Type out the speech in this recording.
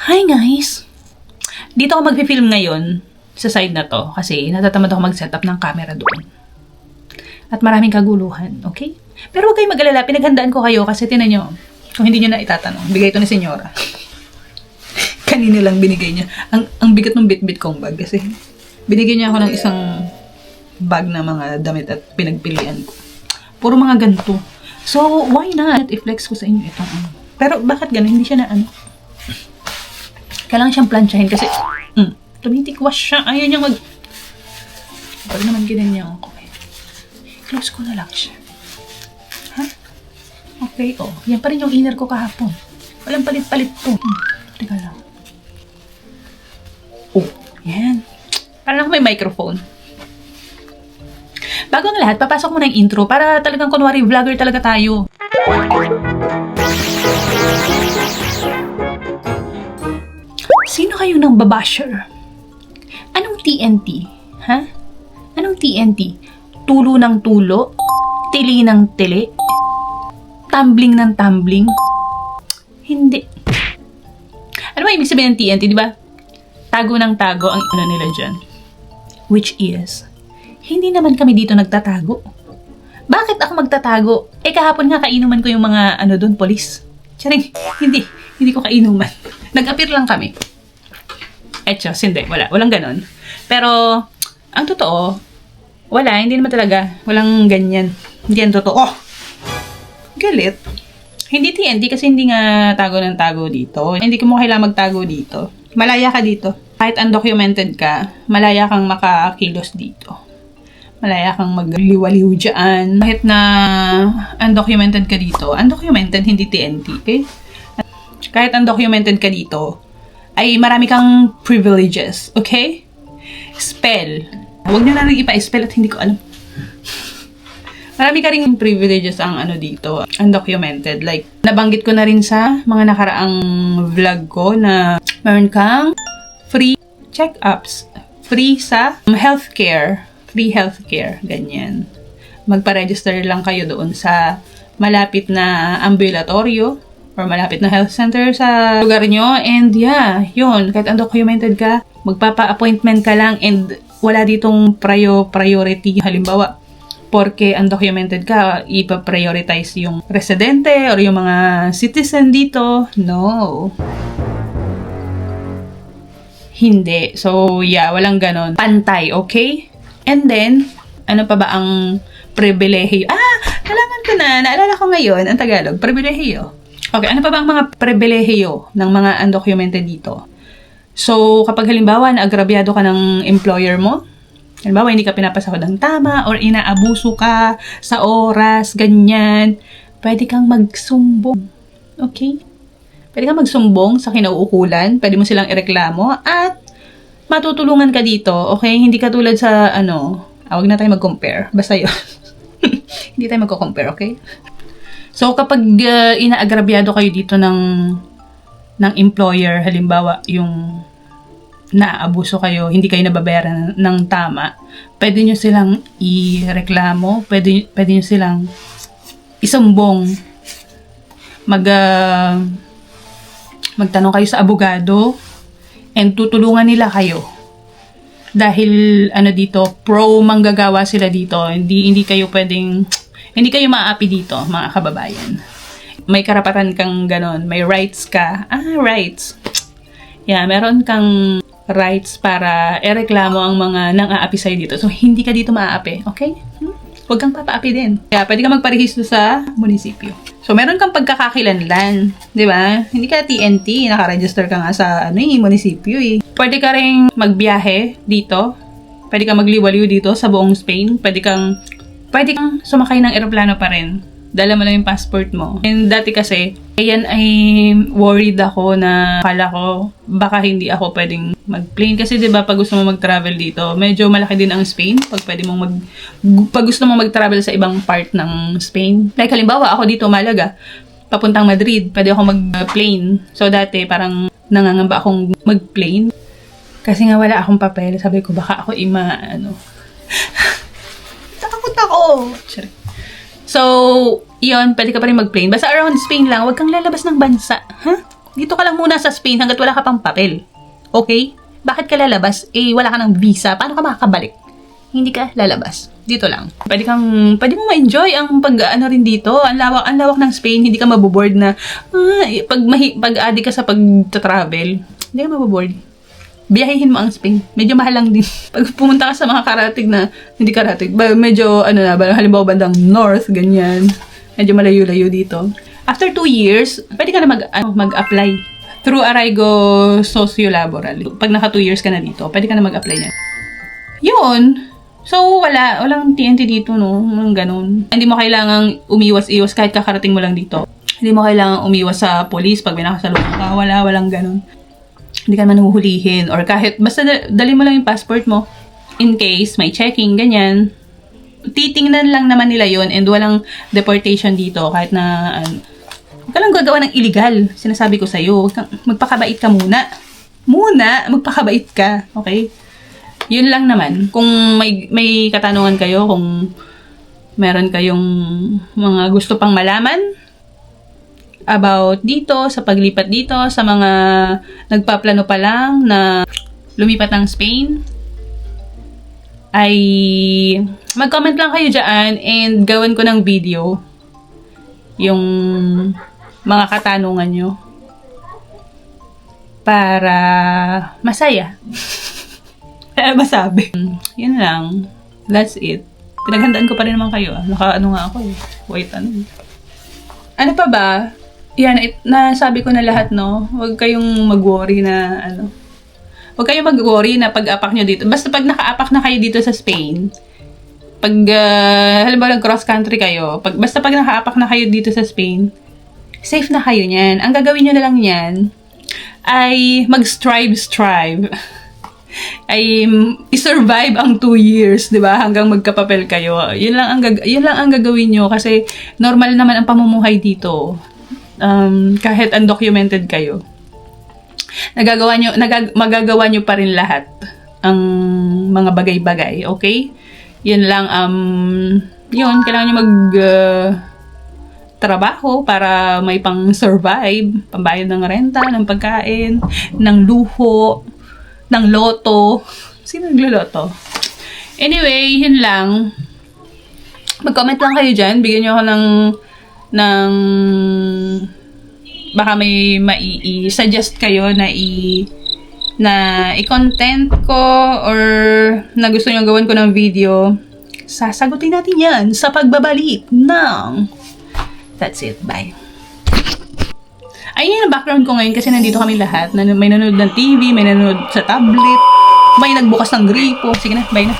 Hi guys! Dito ako mag-film ngayon sa side na to kasi natatamad ako mag-setup ng camera doon. At maraming kaguluhan, okay? Pero huwag kayong mag-alala, pinaghandaan ko kayo kasi tinan nyo, kung hindi nyo na itatanong, bigay ito ni Senyora. Kanina lang binigay niya. Ang bigat ng bit-bit kong bag kasi binigyan niya ako ng isang bag na mga damit at pinagpilian ko. Puro mga ganito. So, why not i-flex ko sa inyo itong ano? Pero bakit gano'n? Hindi siya na ano? Kailangan siyang planchahin kasi tumitikwas siya. Ayaw niya Pag naman ginanyan ko close ko na lang siya. Ha? Okay, oh. Yan pa rin yung inner ko kahapon. Walang palit-palit to. Teka lang. Oh, yan. Parang may microphone. Bago ang lahat, papasok mo na yung intro para talagang kunwari vlogger talaga tayo. Sino kayong nang babasher? Anong TNT? Ha? Anong TNT? Tulo ng tulo? Tili ng tili? Tumbling ng tumbling? Hindi. Ano ba ibig sabihin ng TNT, di ba? Tago ng tago ang ano nila dyan. Which is, hindi naman kami dito nagtatago. Bakit ako magtatago? Eh kahapon nga kainuman ko yung mga ano doon, polis. Charing, hindi ko kainuman. Nag-appear lang kami. Etchos, hindi, walang ganon. Pero, ang totoo, hindi naman talaga. Walang ganyan. Hindi yan totoo. Galit. Hindi TNT kasi hindi nga tago ng tago dito. Hindi mo kailangan magtago dito. Malaya ka dito. Kahit undocumented ka, malaya kang makakilos dito. Malaya kang magliwaliw dyan. Kahit na undocumented ka dito, undocumented, hindi TNT, okay? Kahit undocumented ka dito, ay marami kang privileges, okay? Spell. Huwag nyo na rin ipa-spell at hindi ko alam. Marami ka rin privileges ang ano dito, undocumented. Like, nabanggit ko na rin sa mga nakaraang vlog ko na meron kang free check-ups. Free sa healthcare. Free healthcare. Ganyan. Magpa-register lang kayo doon sa malapit na ambulatoryo or malapit na health center sa lugar nyo. And yeah, yun. Kahit undocumented ka, magpapa-appointment ka lang and wala ditong priority. Halimbawa, porque undocumented ka, ipa-prioritize yung residente or yung mga citizen dito. No. Hindi. So, yeah, walang ganon. Pantay, okay? And then, ano pa ba ang pribilehiyo? Nalaman ko na. Naalala ko ngayon, ang Tagalog, pribilehiyo. Okay, ano pa ba ang mga pribilehiyo ng mga undocumented dito? So, kapag halimbawa, naagrabyado ka ng employer mo, halimbawa, hindi ka pinapasahod ng tama or inaabuso ka sa oras, ganyan, pwede kang magsumbong. Okay? Pwede kang magsumbong sa kinauukulan, pwede mo silang ireklamo, at matutulungan ka dito, okay? Hindi ka tulad sa, wag na tayo mag-compare. Basta yun. Hindi tayo magko-compare, okay? So, kapag inaagrabyado kayo dito ng employer, halimbawa, yung naaabuso kayo, hindi kayo nababayaran ng tama, pwede nyo silang ireklamo, pwede nyo silang isumbong, magtanong kayo sa abogado, and tutulungan nila kayo. Dahil, dito, pro-manggagawa sila dito, hindi kayo maaapi dito, mga kababayan. May karapatan kang ganon, may rights ka. Rights. Yeah, meron kang rights para ereklamo ang mga nang-aapi sa'yo dito. So, hindi ka dito maaapi, okay? Huwag kang papaapi din. Kaya, pwede ka magparehistro sa munisipyo. So, meron kang pagkakakilanlan, di ba? Hindi ka TNT, nakaregister ka nga sa munisipyo eh. Pwede ka rin magbiyahe dito. Pwede kang magliwaliw dito sa buong Spain. Pwede kang sumakay ng eroplano pa rin. Dala mo lang yung passport mo. And dati kasi, ayan ay worried ako na akala ko baka hindi ako pwedeng mag-plane. Kasi diba pag gusto mo mag-travel dito, medyo malaki din ang Spain. Pag gusto mo mag-travel sa ibang part ng Spain. Like halimbawa, ako dito Malaga, papuntang Madrid, pwede ako mag-plane. So dati parang nangangamba akong mag-plane. Kasi nga wala akong papel. Sabi ko baka ako takot ako. So, yun, pwede ka pa rin mag-plane. Basta around Spain lang, huwag kang lalabas ng bansa. Ha? Dito ka lang muna sa Spain hanggat wala ka pang papel. Okay? Bakit ka lalabas? Wala ka ng visa. Paano ka makakabalik? Hindi ka lalabas. Dito lang. Pwede mo ma-enjoy ang pag-ano rin dito. Ang lawak ng Spain. Hindi ka maboboard na, pag-addict ka sa pag-travel. Hindi ka maboboard. Biyahihin mo ang Spain. Medyo mahal lang din. Pag pumunta ka sa mga karatig na, hindi karatig, medyo, halimbawa bandang north, ganyan. Medyo malayo-layo dito. After 2 years, pwede ka na mag-apply. Through Arrigo Socio-Laboral. Pag naka 2 years ka na dito, pwede ka na mag-apply na. Yun. So, walang TNT dito, no? Ganun. Hindi mo kailangang umiwas-iwas kahit kakarating mo lang dito. Hindi mo kailangang umiwas sa police pag may nakasalubong ka. Walang ganun. Hindi ka naman huhulihin. Or kahit, basta dali mo lang yung passport mo. In case, may checking, ganyan. Titingnan lang naman nila yon and walang deportation dito. Kahit na, huwag ka lang gagawa ng illegal. Sinasabi ko sa'yo, magpakabait ka muna. Magpakabait ka. Okay? Yun lang naman. Kung may katanungan kayo, kung meron kayong mga gusto pang malaman about dito, sa paglipat dito, sa mga nagpaplano pa lang na lumipat ng Spain, ay mag-comment lang kayo dyan and gawin ko ng video yung mga katanungan nyo para masaya. Kaya masabi. Yun lang. That's it. Pinaghandaan ko pa rin naman kayo. Naka-ano nga ako eh. Wait, ano. Ano pa ba? Yan, nasabi ko na lahat, no? Huwag kayong mag-worry na, Huwag kayong mag-worry na pag-apak nyo dito. Basta pag naka-apak na kayo dito sa Spain, pag, halimbawa cross country kayo, basta pag naka-apak na kayo dito sa Spain, safe na kayo niyan. Ang gagawin nyo na lang yan, ay mag-strive. Ay i-survive ang 2 years, 'di ba? Hanggang magkapapel kayo. Yun lang ang gagawin nyo kasi normal naman ang pamumuhay dito. Kahit undocumented kayo. Magagawa nyo pa rin lahat ang mga bagay-bagay, okay? Yun lang yun kailangan nyo trabaho para may pang-survive, pambayad ng renta, ng pagkain, ng luho, ng loto. Sino nagloloto? Anyway, yun lang. Mag-comment lang kayo dyan. Bigyan nyo ako ng baka may i-suggest kayo na i-content ko or na gusto nyo gawin ko ng video. Sasagutin natin yan sa pagbabalik ng That's it. Bye. Ayun yung background ko ngayon kasi nandito kami lahat. May nanonood ng TV, may nanonood sa tablet, may nagbukas ng gripo. Sige na, bye na.